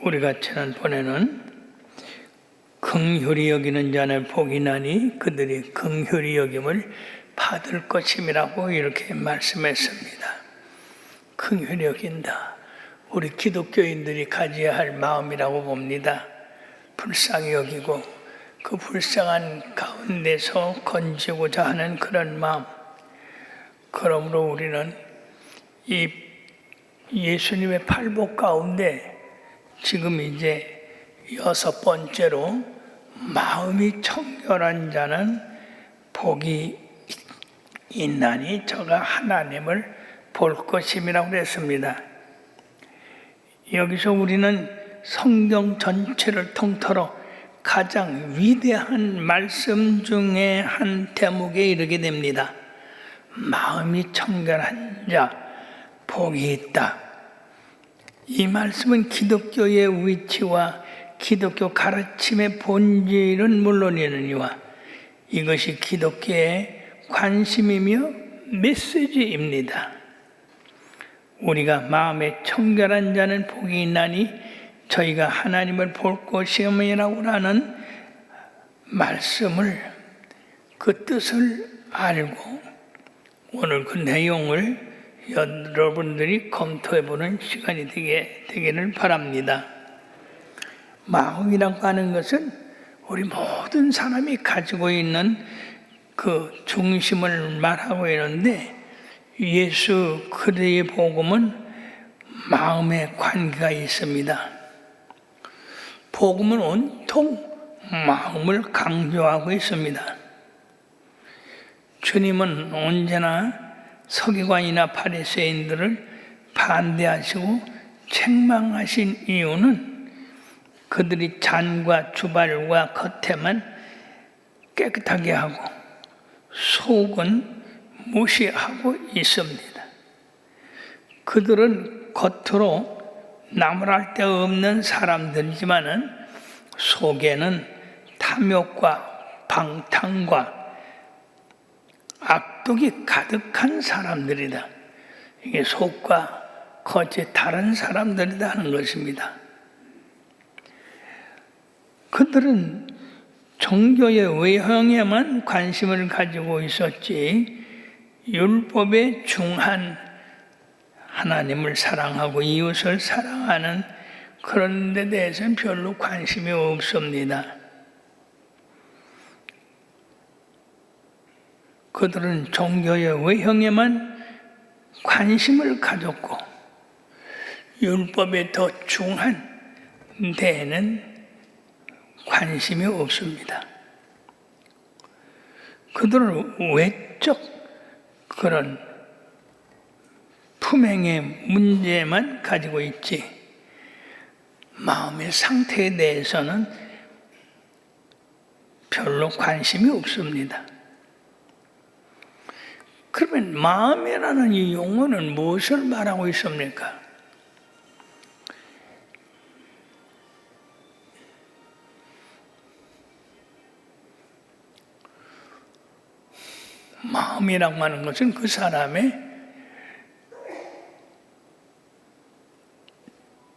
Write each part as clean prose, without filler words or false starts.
우리가 지난번에는 긍휼히 여기는 자는 복이 나니 그들이 긍휼히 여김을 받을 것임이라고 이렇게 말씀했습니다. 긍휼히 여긴다. 우리 기독교인들이 가져야 할 마음이라고 봅니다. 불쌍히 여기고 그 불쌍한 가운데서 건지고자 하는 그런 마음. 그러므로 우리는 이 예수님의 팔복 가운데 지금 이제 6번째로 마음이 청결한 자는 복이 있나니 저가 하나님을 볼 것임이라고 그랬습니다. 여기서 우리는 성경 전체를 통틀어 가장 위대한 말씀 중에 한 대목에 이르게 됩니다. 마음이 청결한 자 복이 있다. 이 말씀은 기독교의 위치와 기독교 가르침의 본질은 물론이니와 이것이 기독교의 관심이며 메시지입니다. 우리가 마음에 청결한 자는 복이 있나니 저희가 하나님을 볼 것임이라고 하는 말씀을 그 뜻을 알고 오늘 그 내용을 여러분들이 검토해보는 시간이 되기를 바랍니다. 마음이라고 하는 것은 우리 모든 사람이 가지고 있는 그 중심을 말하고 있는데 예수 그리스도의 복음은 마음에 관계가 있습니다. 복음은 온통 마음을 강조하고 있습니다. 주님은 언제나 서기관이나 바리새인들을 반대하시고 책망하신 이유는 그들이 잔과 주발과 겉에만 깨끗하게 하고 속은 무시하고 있습니다. 그들은 겉으로 나무랄 데 없는 사람들이지만은 속에는 탐욕과 방탕과 악독이 가득한 사람들이다. 이게 속과 겉이 다른 사람들이다 하는 것입니다. 그들은 종교의 외형에만 관심을 가지고 있었지 율법의 중한 하나님을 사랑하고 이웃을 사랑하는 그런 데 대해서는 별로 관심이 없습니다. 그들은 종교의 외형에만 관심을 가졌고 율법의 더 중한 데에는 관심이 없습니다. 그들은 외적 그런 품행의 문제만 가지고 있지 마음의 상태에 대해서는 별로 관심이 없습니다. 그러면 마음이라는 이 용어는 무엇을 말하고 있습니까? 마음이라고 하는 것은 그 사람의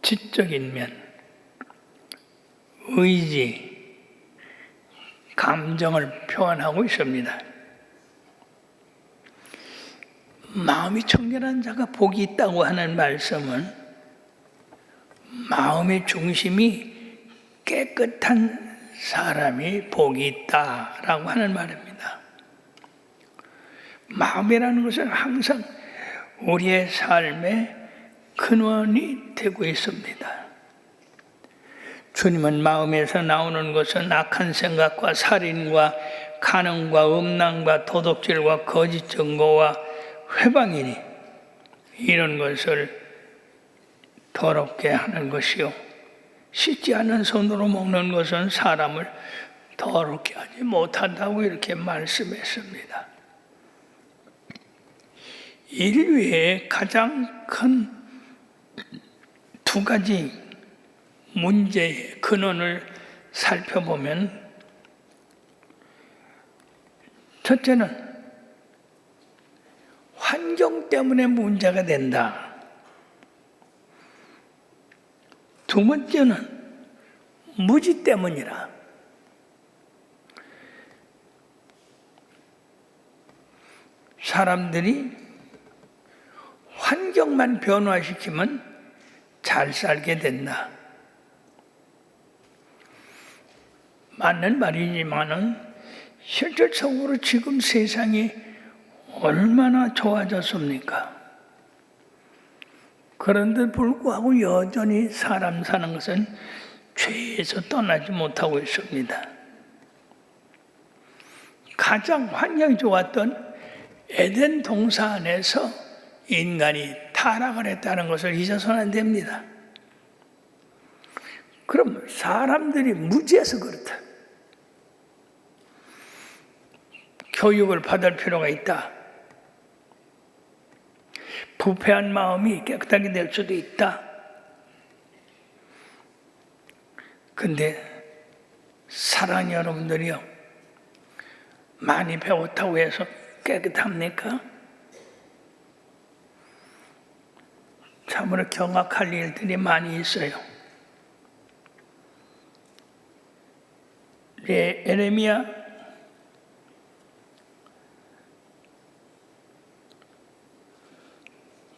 지적인 면, 의지, 감정을 표현하고 있습니다. 마음이 청결한 자가 복이 있다고 하는 말씀은 마음의 중심이 깨끗한 사람이 복이 있다라고 하는 말입니다. 마음이라는 것은 항상 우리의 삶의 근원이 되고 있습니다. 주님은 마음에서 나오는 것은 악한 생각과 살인과 간음과 음란과 도둑질과 거짓 증거와 회방이니 이런 것을 더럽게 하는 것이요 씻지 않은 손으로 먹는 것은 사람을 더럽게 하지 못한다고 이렇게 말씀했습니다. 인류의 가장 큰 두 가지 문제의 근원을 살펴보면 첫째는 환경 때문에 문제가 된다. 두 번째는 무지 때문이라. 사람들이 환경만 변화시키면 잘 살게 된다. 맞는 말이지만은 실질적으로 지금 세상이 얼마나 좋아졌습니까? 그런데 불구하고 여전히 사람 사는 것은 죄에서 떠나지 못하고 있습니다. 가장 환경이 좋았던 에덴 동산 안에서 인간이 타락을 했다는 것을 잊어서는 안 됩니다. 그럼 사람들이 무지해서 그렇다. 교육을 받을 필요가 있다. 부패한 마음이 깨끗하게 될 수도 있다. 근데 사랑하는 여러분들이요, 많이 배웠다고 해서 깨끗합니까? 참으로 경악할 일들이 많이 있어요. 에레미야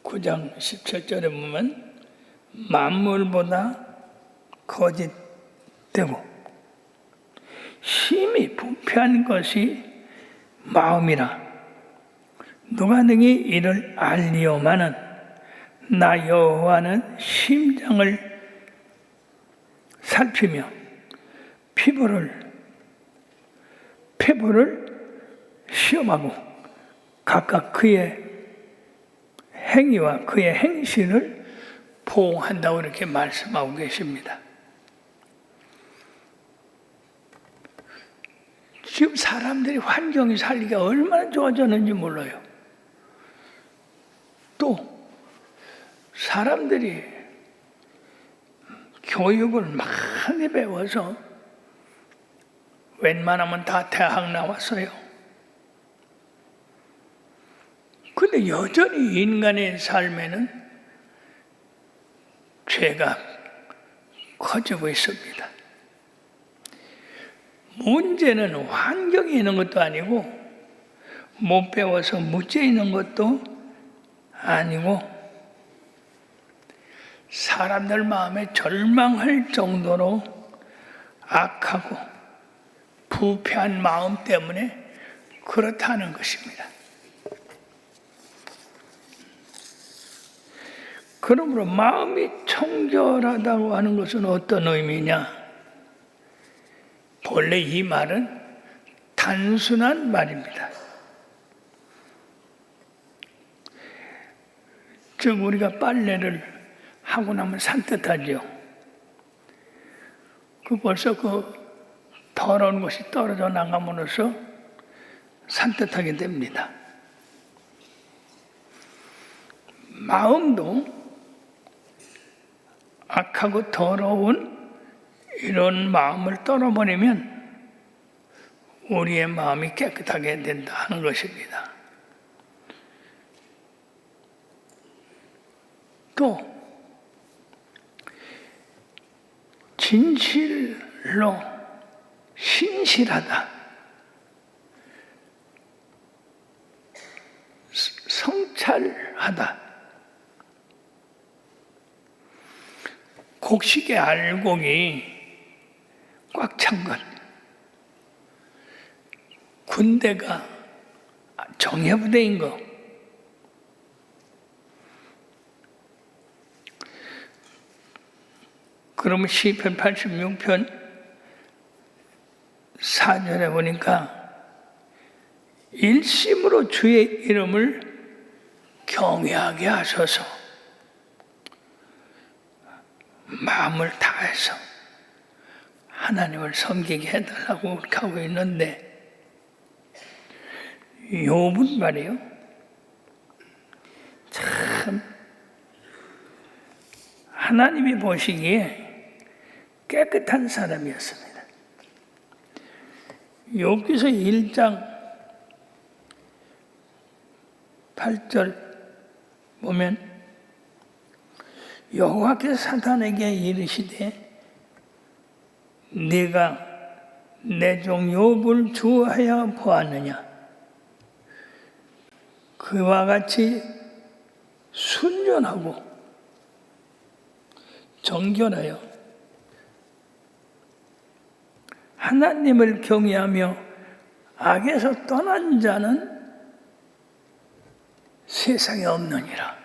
9장 17절에 보면 만물보다 거짓되고 심히 부패한 것이 마음이라. 누가 능히 이를 알리오마는 나 여호와는 심장을 살피며 피부를 시험하고 각각 그의 행위와 그의 행실을 보응한다고 이렇게 말씀하고 계십니다. 지금 사람들이 환경이 살기가 얼마나 좋아졌는지 몰라요. 또 사람들이 교육을 많이 배워서 웬만하면 다 대학 나왔어요. 근데 여전히 인간의 삶에는 죄가 커지고 있습니다. 문제는 환경에 있는 것도 아니고 못 배워서 무지에 있는 것도 아니고 사람들 마음에 절망할 정도로 악하고 부패한 마음 때문에 그렇다는 것입니다. 그러므로 마음이 청결하다고 하는 것은 어떤 의미냐? 본래 이 말은 단순한 말입니다. 즉 우리가 빨래를 하고 나면 산뜻하죠. 벌써 더러운 것이 떨어져 나감으로써 산뜻하게 됩니다. 마음도 악하고 더러운 이런 마음을 떨어버리면 우리의 마음이 깨끗하게 된다 하는 것입니다. 또 진실로 신실하다, 성찰하다, 곡식의 알곡이 꽉 찬 것, 군대가 정예부대인 것, 그러면 시편 86편 4절에 보니까 일심으로 주의 이름을 경외하게 하소서, 마음을 다해서 하나님을 섬기게 해달라고 그렇게 하고 있는데, 욥은 말이에요, 참 하나님이 보시기에 깨끗한 사람이었습니다. 욥기서 1장 8절 보면 여호와께서 사탄에게 이르시되 네가 내 종 욥을 주하여 보았느냐. 그와 같이 순전하고 정결하여 하나님을 경외하며 악에서 떠난 자는 세상에 없느니라.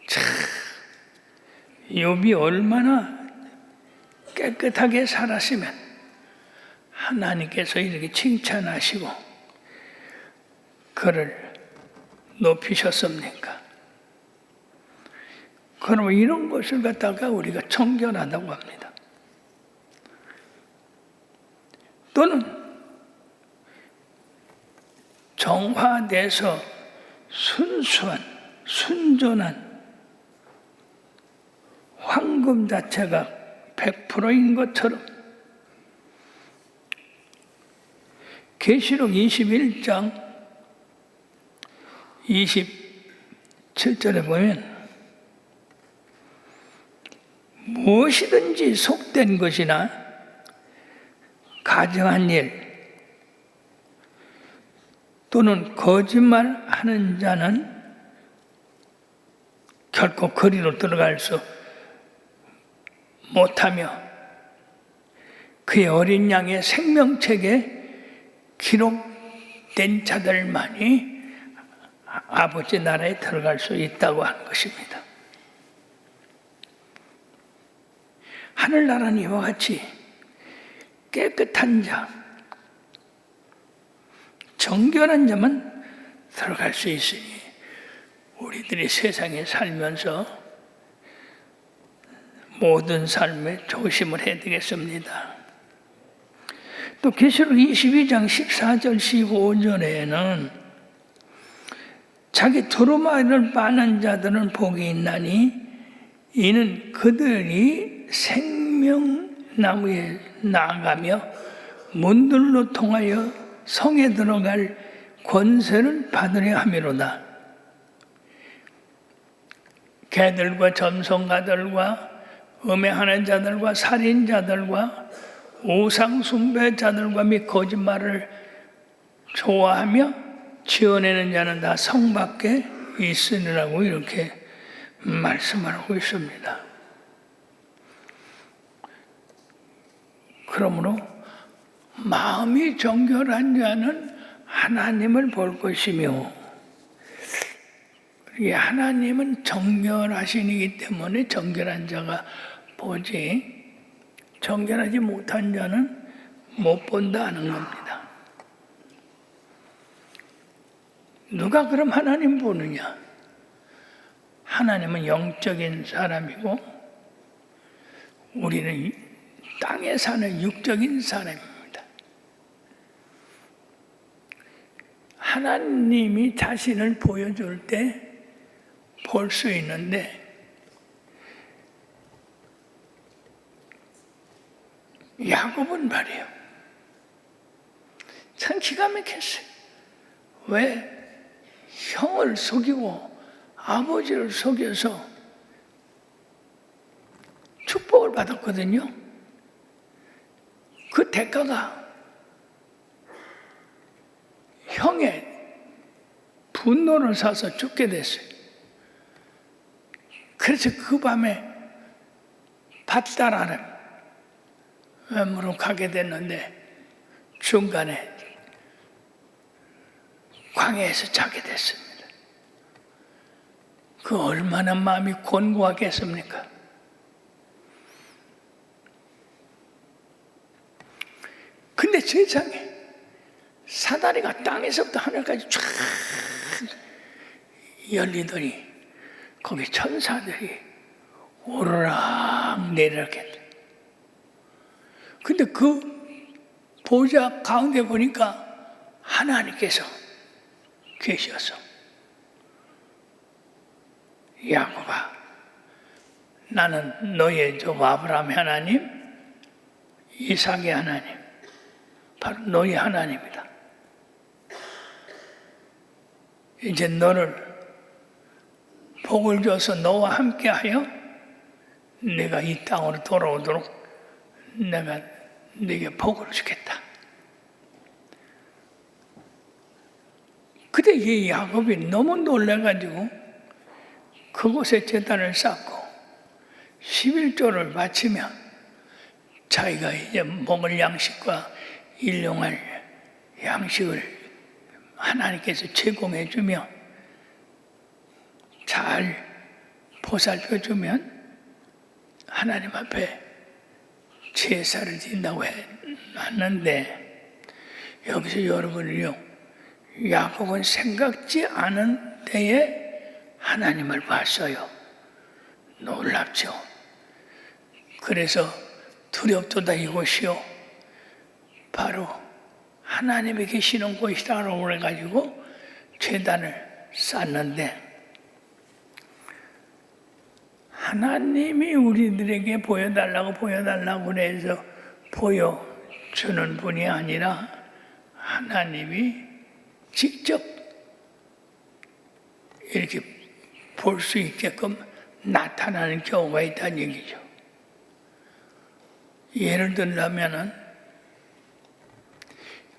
참, 욥이 얼마나 깨끗하게 살았으면 하나님께서 이렇게 칭찬하시고 그를 높이셨습니까? 그러면 이런 것을 갖다가 우리가 정결하다고 합니다. 또는 정화돼서 순수한, 순전한 황금 자체가 100%인 것처럼 계시록 21장 27절에 보면 무엇이든지 속된 것이나 가증한 일 또는 거짓말하는 자는 결코 거리로 들어갈 수 못하며 그의 어린 양의 생명책에 기록된 자들만이 아버지 나라에 들어갈 수 있다고 하는 것입니다. 하늘나라는 이와 같이 깨끗한 자, 정결한 자만 들어갈 수 있으니 우리들이 세상에 살면서 모든 삶에 조심을 해야 되겠습니다. 또 계시록 22장 14절 15절에는 자기 두루마리를 빠는 자들은 복이 있나니 이는 그들이 생명나무에 나아가며 문들로 통하여 성에 들어갈 권세를 받으려 함이로다. 개들과 점성가들과 음해하는 자들과 살인자들과 우상숭배자들과 및 거짓말을 좋아하며 지어내는 자는 다 성 밖에 있으리라고 이렇게 말씀하고 있습니다. 그러므로 마음이 정결한 자는 하나님을 볼 것이며 하나님은 정결하시기 때문에 정결한 자가 보지 정결하지 못한 자는 못 본다는 겁니다. 누가 그럼 하나님 보느냐? 하나님은 영적인 사람이고 우리는 땅에 사는 육적인 사람입니다. 하나님이 자신을 보여줄 때 볼 수 있는데 야곱은 말이에요. 참 기가 막혔어요. 왜? 형을 속이고 아버지를 속여서 축복을 받았거든요. 그 대가가 형의 분노를 사서 죽게 됐어요. 그래서 그 밤에 밧다라는 외모로 가게 됐는데 중간에 광야에서 자게 됐습니다. 그 얼마나 마음이 곤고하겠습니까? 근데 세상에 사다리가 땅에서부터 하늘까지 쫙 열리더니 거기 천사들이 오르락 내리락 했대. 근데 그 보좌 가운데 보니까 하나님께서 계셔서 야곱아 나는 너의 종 아브라함의 하나님 이삭의 하나님 바로 너의 하나님이다. 이제 너를 복을 줘서 너와 함께하여 내가 이 땅으로 돌아오도록 내가 네게 복을 주겠다. 그때 이 야곱이 너무 놀라가지고 그곳에 제단을 쌓고 11조를 바치며 자기가 이제 먹을 양식과 일용할 양식을 하나님께서 제공해 주며 잘 보살펴 주면 하나님 앞에 제사를 드린다고 해놨는데, 여기서 여러분은요, 야곱은 생각지 않은 때에 하나님을 봤어요. 놀랍죠. 그래서 두렵도다 이곳이요, 바로 하나님이 계시는 곳이라고 그래가지고 제단을 쌓는데, 하나님이 우리들에게 보여달라고 해서 보여주는 분이 아니라 하나님이 직접 이렇게 볼 수 있게끔 나타나는 경우가 있다는 얘기죠. 예를 들자면은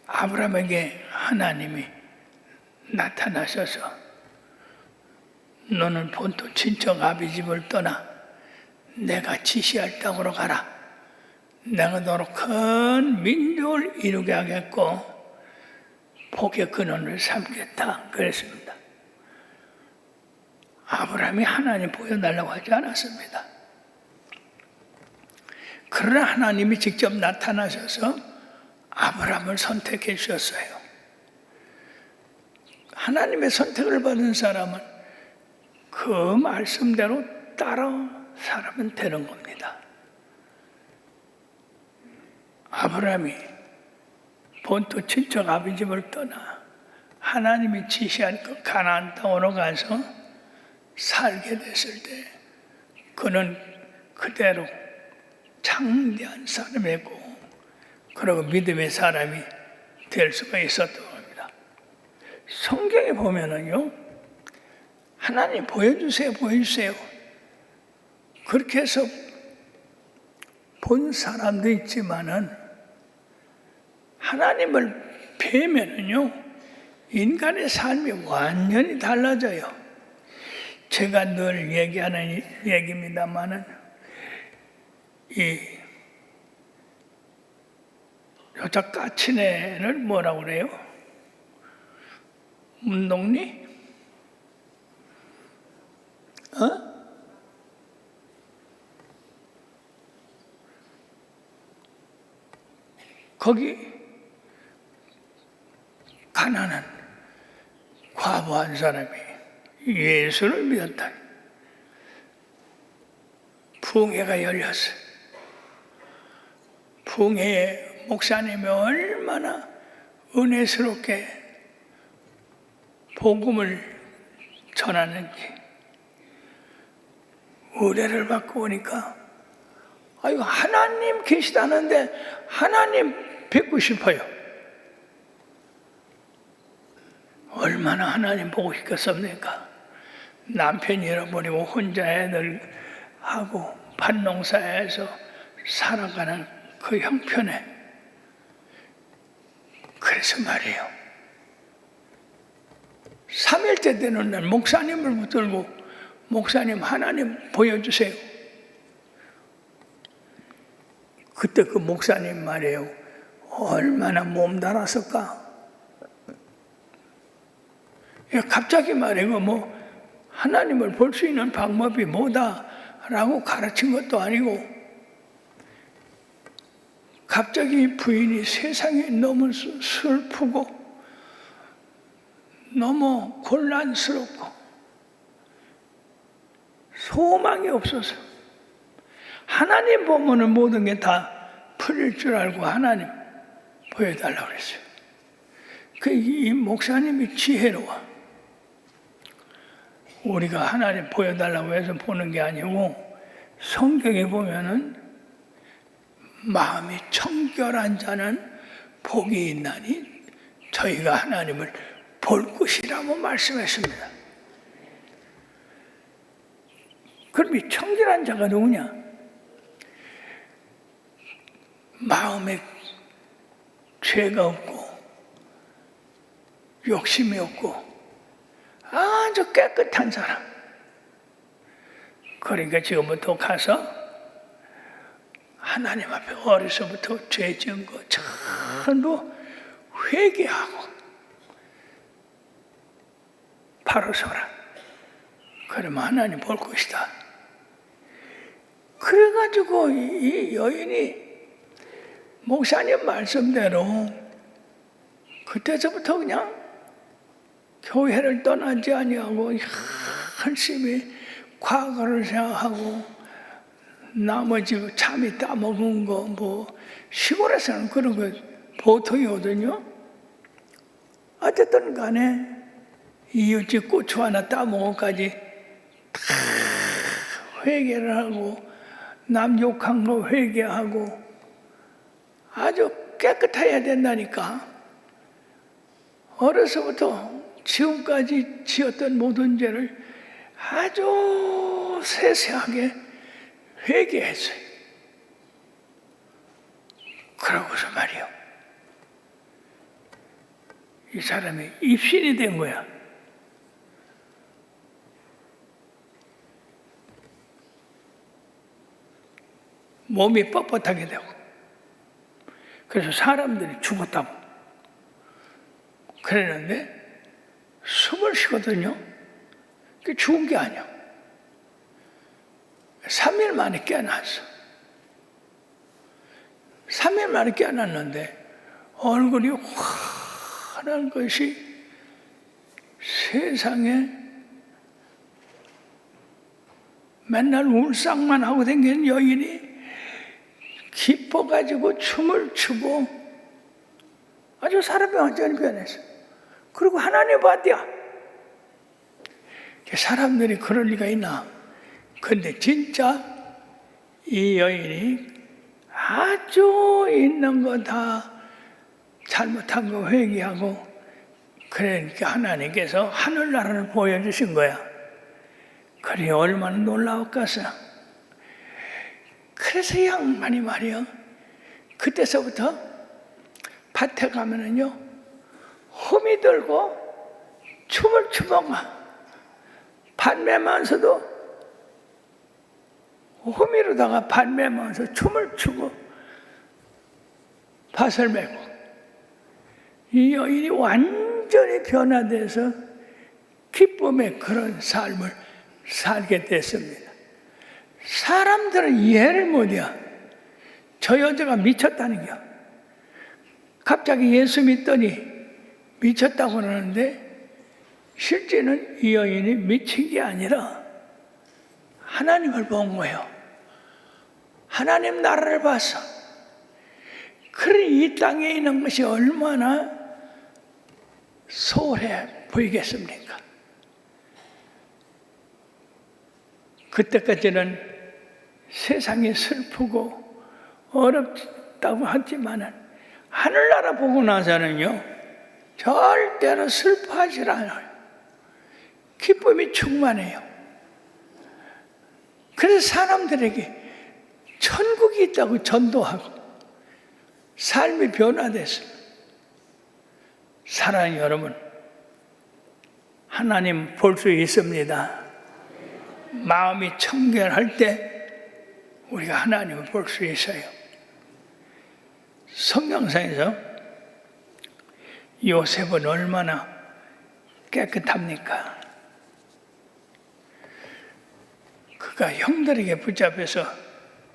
아브라함에게 하나님이 나타나셔서 너는 본토 친척 아비 집을 떠나 내가 지시할 땅으로 가라. 내가 너로 큰 민족을 이루게 하겠고 복의 근원을 삼겠다. 그랬습니다. 아브라함이 하나님 보여달라고 하지 않았습니다. 그러나 하나님이 직접 나타나셔서 아브라함을 선택해 주셨어요. 하나님의 선택을 받은 사람은 그 말씀대로 따라 살면 되는 겁니다. 아브라함이 본토 친척 아비 집을 떠나 하나님이 지시한 그 가나안 땅으로 가서 살게 됐을 때 그는 그대로 창대한 사람이고, 그리고 믿음의 사람이 될 수가 있었던 겁니다. 성경에 보면은요, 하나님 보여주세요, 보여주세요. 그렇게 해서 본 사람도 있지만은 하나님을 뵈면은요, 인간의 삶이 완전히 달라져요. 제가 늘 얘기하는 얘기입니다만은 여자 까치네를 뭐라고 그래요? 운동리? 거기 가난한 과부한 사람이 예수를 믿었다. 부흥회가 열렸어요. 부흥회에 목사님이 얼마나 은혜스럽게 복음을 전하는지 의뢰를 받고 오니까 아유, 하나님 계시다는데 하나님 뵙고 싶어요. 얼마나 하나님 보고 싶겠습니까? 남편 잃어버리고 혼자 애들하고 밭농사에서 살아가는 그 형편에. 그래서 말이에요, 3일째 되는 날 목사님을 붙들고 목사님 하나님 보여주세요. 그때 그 목사님 말이에요, 얼마나 몸달았을까. 갑자기 말이에요, 뭐 하나님을 볼 수 있는 방법이 뭐다라고 가르친 것도 아니고, 갑자기 부인이 세상에 너무 슬프고 너무 곤란스럽고 소망이 없어서 하나님 보면은 모든 게 다 풀릴 줄 알고 하나님 보여달라고 그랬어요. 이 목사님이 지혜로워. 우리가 하나님 보여달라고 해서 보는 게 아니고, 성경에 보면은 마음이 청결한 자는 복이 있나니 저희가 하나님을 볼 것이라고 말씀했습니다. 그럼 이 청결한 자가 누구냐? 마음에 죄가 없고 욕심이 없고 아주 깨끗한 사람. 그러니까 지금부터 가서 하나님 앞에 어려서부터 죄 지은 거 전부 회개하고 바로 서라. 그러면 하나님 볼 것이다. 그래가지고 이 여인이 목사님 말씀대로 그때서부터 그냥 교회를 떠나지 아니하고 열심히 과거를 생각하고 나머지 잠이 따먹은 거 뭐 시골에서는 그런 거 보통이거든요. 어쨌든 간에 이웃집 고추 하나 따먹어까지 다 회개를 하고 남 욕한 거 회개하고 아주 깨끗해야 된다니까. 어려서부터 지금까지 지었던 모든 죄를 아주 세세하게 회개했어요. 그러고서 말이요, 이 사람이 입신이 된 거야. 몸이 뻣뻣하게 되고. 그래서 사람들이 죽었다고 그랬는데 숨을 쉬거든요. 그게 죽은 게 아니야. 3일 만에 깨어났어. 3일 만에 깨어났는데 얼굴이 환한 것이 세상에 맨날 울상만 하고 다니는 여인이 기뻐가지고 춤을 추고 아주 사람이 완전히 변했어. 그리고 하나님 봤대요. 사람들이 그럴 리가 있나? 근데 진짜 이 여인이 아주 있는 거 다 잘못한 거 회개하고 그러니까 하나님께서 하늘나라를 보여주신 거야. 그래 얼마나 놀라웠겠어. 그래서 이 양반이 말이요, 그때서부터 밭에 가면은요 홈이 들고 춤을 추다가 밭매면서도 호미로다가 밭매면서 춤을 추고 밭을 메고 이 여인이 완전히 변화돼서 기쁨의 그런 삶을 살게 됐습니다. 사람들은 이해를 못해요. 저 여자가 미쳤다는 겨. 갑자기 예수 믿더니 미쳤다고 그러는데 실제는 이 여인이 미친 게 아니라 하나님을 본 거예요. 하나님 나라를 봤어. 그래 이 땅에 있는 것이 얼마나 소홀해 보이겠습니까? 그때까지는 세상이 슬프고 어렵다고 하지만은 하늘나라 보고 나서는요 절대로 슬퍼하지 않아요. 기쁨이 충만해요. 그래서 사람들에게 천국이 있다고 전도하고 삶이 변화됐어요. 사랑하는 여러분, 하나님 볼 수 있습니다. 마음이 청결할 때 우리가 하나님을 볼 수 있어요. 성경상에서 요셉은 얼마나 깨끗합니까? 그가 형들에게 붙잡혀서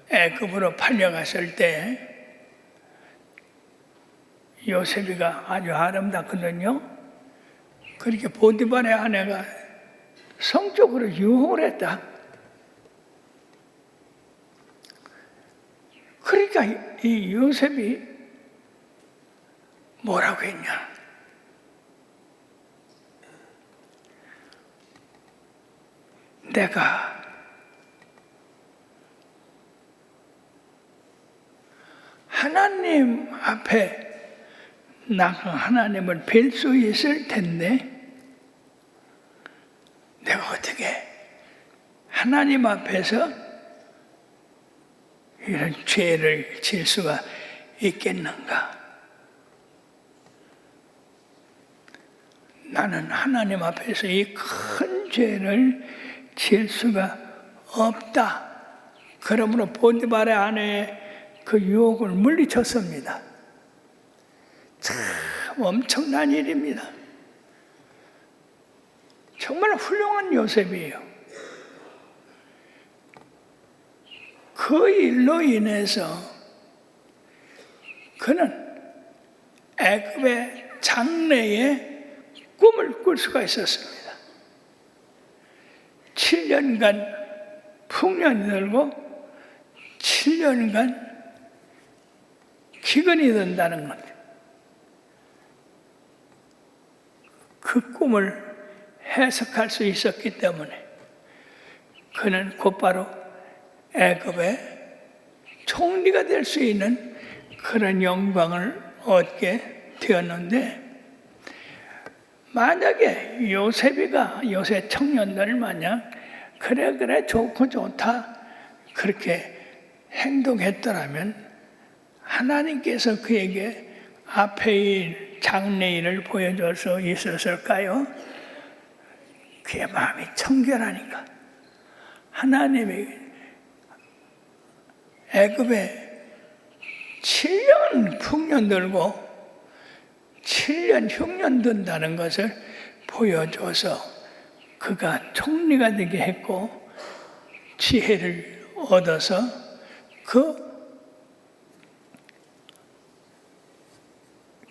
애굽으로 팔려갔을 때 요셉이가 아주 아름답거든요. 그렇게 보디발의 아내가 성적으로 유혹을 했다. 그러니까 이 요셉이 뭐라고 했냐? 내가 하나님 앞에 나가 하나님을 뵐 수 있을 텐데 내가 어떻게 하나님 앞에서 이런 죄를 질 수가 있겠는가? 나는 하나님 앞에서 이 큰 죄를 질 수가 없다. 그러므로 보디발의 아내의 그 유혹을 물리쳤습니다. 참 엄청난 일입니다. 정말 훌륭한 요셉이에요. 그 일로 인해서 그는 애굽의 장래에 꿈을 꿀 수가 있었습니다. 7년간 풍년이 들고 7년간 기근이 든다는 것. 그 꿈을 해석할 수 있었기 때문에 그는 곧바로 애굽의 총리가 될 수 있는 그런 영광을 얻게 되었는데, 만약에 요셉 청년들 마냥 그래 좋고 좋다 그렇게 행동했더라면 하나님께서 그에게 앞의 일, 장래일을 보여줄 수 있었을까요? 그의 마음이 청결하니까 하나님이 애굽에 7년 풍년 들고 7년 흉년 든다는 것을 보여줘서 그가 총리가 되게 했고 지혜를 얻어서 그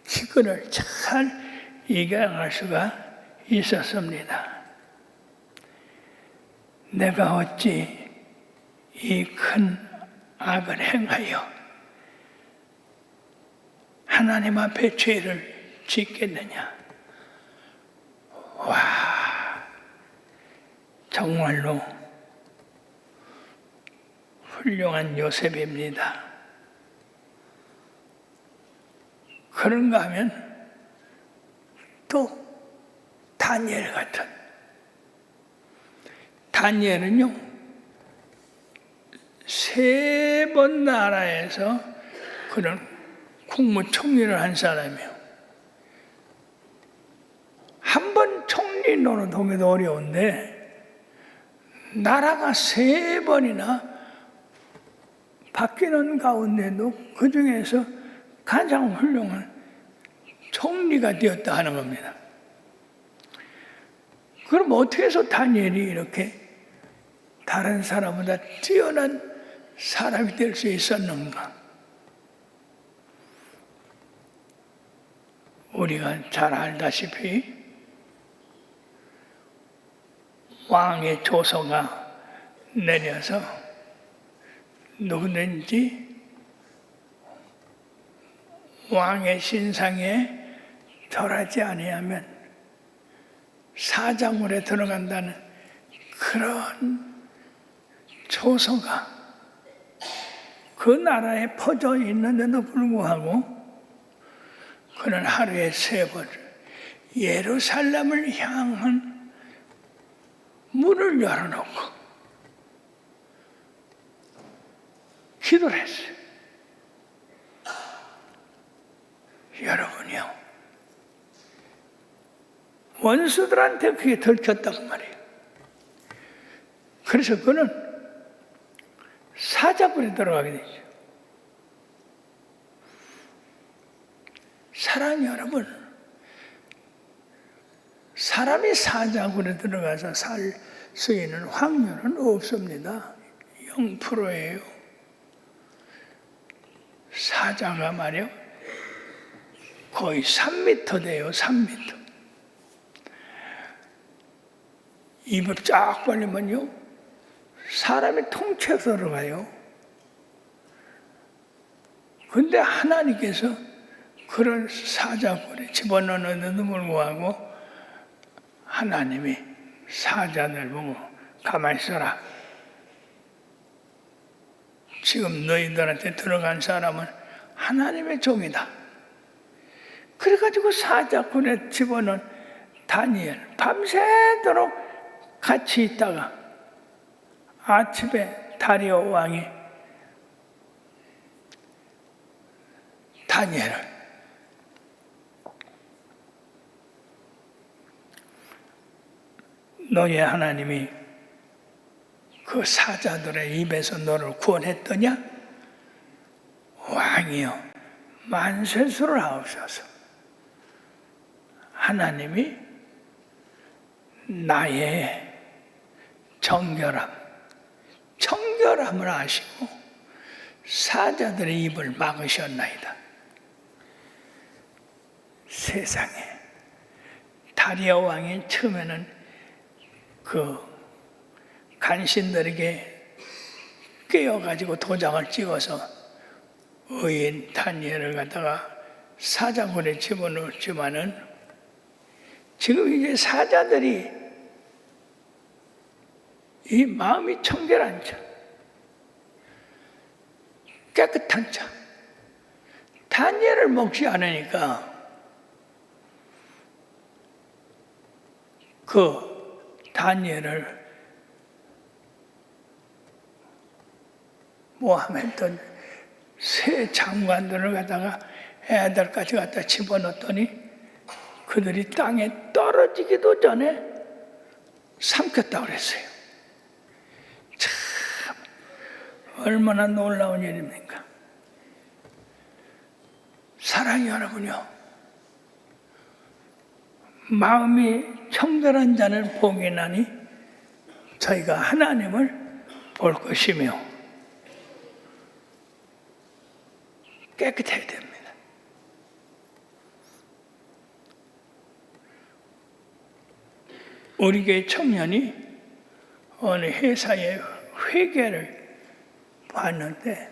기근을 잘 이겨나갈 수가 있었습니다. 내가 어찌 이 큰 악을 행하여 하나님 앞에 죄를 짓겠느냐. 와, 정말로 훌륭한 요셉입니다. 그런가 하면 또 다니엘 같은, 다니엘은요 3번 나라에서 그런 국무총리를 한 사람이에요. 한 번 총리 노릇하기도 어려운데 나라가 3번이나 바뀌는 가운데도 그 중에서 가장 훌륭한 총리가 되었다 하는 겁니다. 그럼 어떻게 해서 다니엘이 이렇게 다른 사람보다 뛰어난 사람이 될 수 있었는가? 우리가 잘 알다시피 왕의 조서가 내려서 누구든지 왕의 신상에 절하지 아니하면 사자굴에 들어간다는 그런 조서가 그 나라에 퍼져 있는데도 불구하고 그는 하루에 3번 예루살렘을 향한 문을 열어놓고 기도를 했어요. 여러분이요, 원수들한테 그게 들켰단 말이에요. 그래서 그는 사자굴에 들어가게 되죠. 사랑하는 여러분, 사람이 사자굴에 들어가서 살 수 있는 확률은 없습니다. 0%예요. 사자가 말이요 거의 3m 돼요. 3m. 입을 쫙 벌리면요 사람이 통째로 들어가요. 근데 하나님께서 그런 사자굴에 집어넣는데도 불구하고 하나님이 사자들 보고 가만히 있어라. 지금 너희들한테 들어간 사람은 하나님의 종이다. 그래가지고 사자굴에 집어넣은 다니엘 밤새도록 같이 있다가 아침에 다리오 왕이 다니엘을 너희 하나님이 그 사자들의 입에서 너를 구원했더냐? 왕이여 만세수를 하옵소서. 하나님이 나의 정결함을 아시고 사자들의 입을 막으셨나이다. 세상에 다리아 왕이 처음에는 그 간신들에게 깨어가지고 도장을 찍어서 의인 다니엘을 갖다가 사자굴에 집어넣었지만은 지금 이제 사자들이 이 마음이 청결한 자, 깨끗한 자, 다니엘을 먹지 않으니까 그 다니엘을 모함했던 새 장관들을 갖다가 애들까지 갖다 집어넣었더니 그들이 땅에 떨어지기도 전에 삼켰다고 그랬어요. 참 얼마나 놀라운 일입니까? 사랑이 여러분요, 마음이 청결한 자는 복이 나니 저희가 하나님을 볼 것이며 깨끗해야 됩니다. 우리 교회 청년이 어느 회사의 회계를 봤는데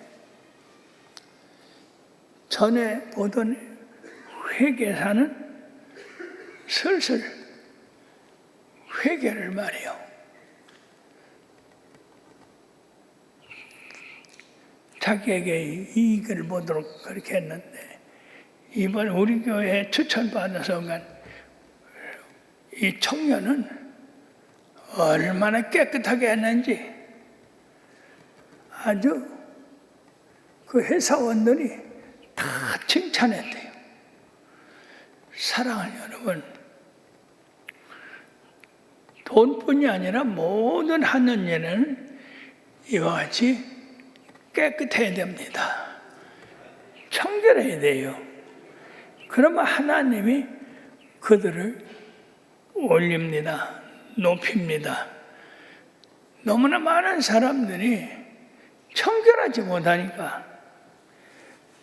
전에 보던 회계사는 슬슬 회계를 말해요. 자기에게 이익을 보도록 그렇게 했는데 이번 우리 교회에 추천받아서 간 이 청년은 얼마나 깨끗하게 했는지 아주 그 회사원들이 다 칭찬했대요. 사랑하는 여러분, 돈뿐이 아니라 모든 하는 일은 이와 같이 깨끗해야 됩니다. 청결해야 돼요. 그러면 하나님이 그들을 올립니다. 높입니다. 너무나 많은 사람들이 청결하지 못하니까,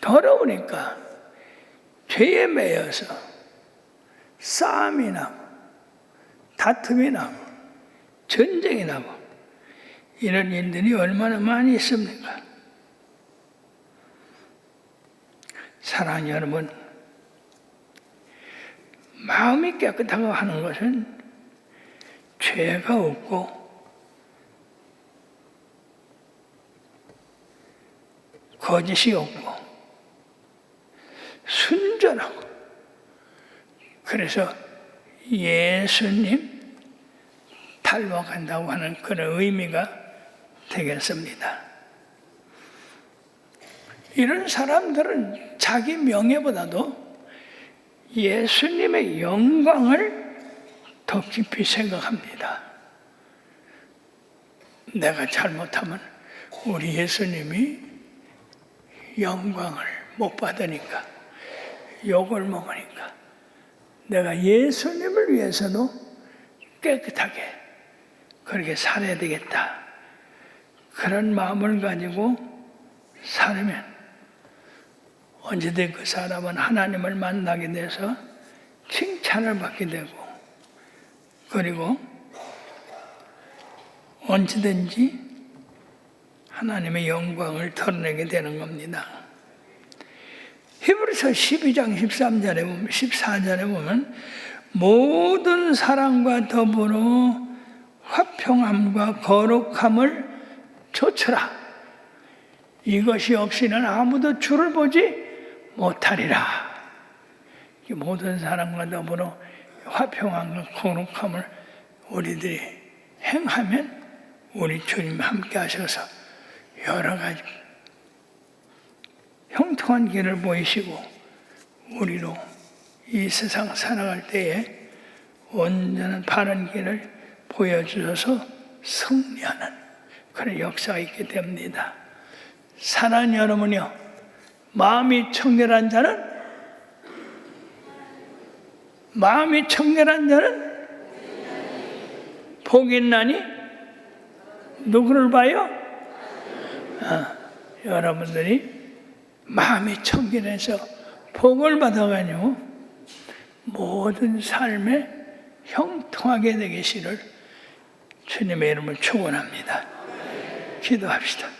더러우니까 죄에 매여서 싸움이 나고 다툼이 나고 전쟁이 나고 이런 일들이 얼마나 많이 있습니까? 사랑하는 여러분, 마음이 깨끗하고 하는 것은 죄가 없고 거짓이 없고 순전하고, 그래서 예수님 닮아간다고 하는 그런 의미가 되겠습니다. 이런 사람들은 자기 명예보다도 예수님의 영광을 더 깊이 생각합니다. 내가 잘못하면 우리 예수님이 영광을 못 받으니까, 욕을 먹으니까 내가 예수님을 위해서도 깨끗하게 그렇게 살아야 되겠다. 그런 마음을 가지고 살면 언제든 그 사람은 하나님을 만나게 돼서 칭찬을 받게 되고, 그리고 언제든지 하나님의 영광을 드러내게 되는 겁니다. 히브리서 12장 13절에 보면, 14절에 보면 모든 사랑과 더불어 화평함과 거룩함을 좇으라. 이것이 없이는 아무도 주를 보지 못하리라. 모든 사람과 더불어 화평함과 거룩함을 우리들이 행하면 우리 주님 함께 하셔서 여러 가지 형통한 길을 보이시고 우리로 이 세상 살아갈 때에 온전한 바른 길을 보여주셔서 승리하는 그런 역사가 있게 됩니다. 사랑하는 여러분요, 마음이 청결한 자는 복이 있나니 누구를 봐요? 여러분들이 마음이 청결해서 복을 받아가지고 모든 삶에 형통하게 되시기를 주님의 이름을 축원합니다. 기도합시다.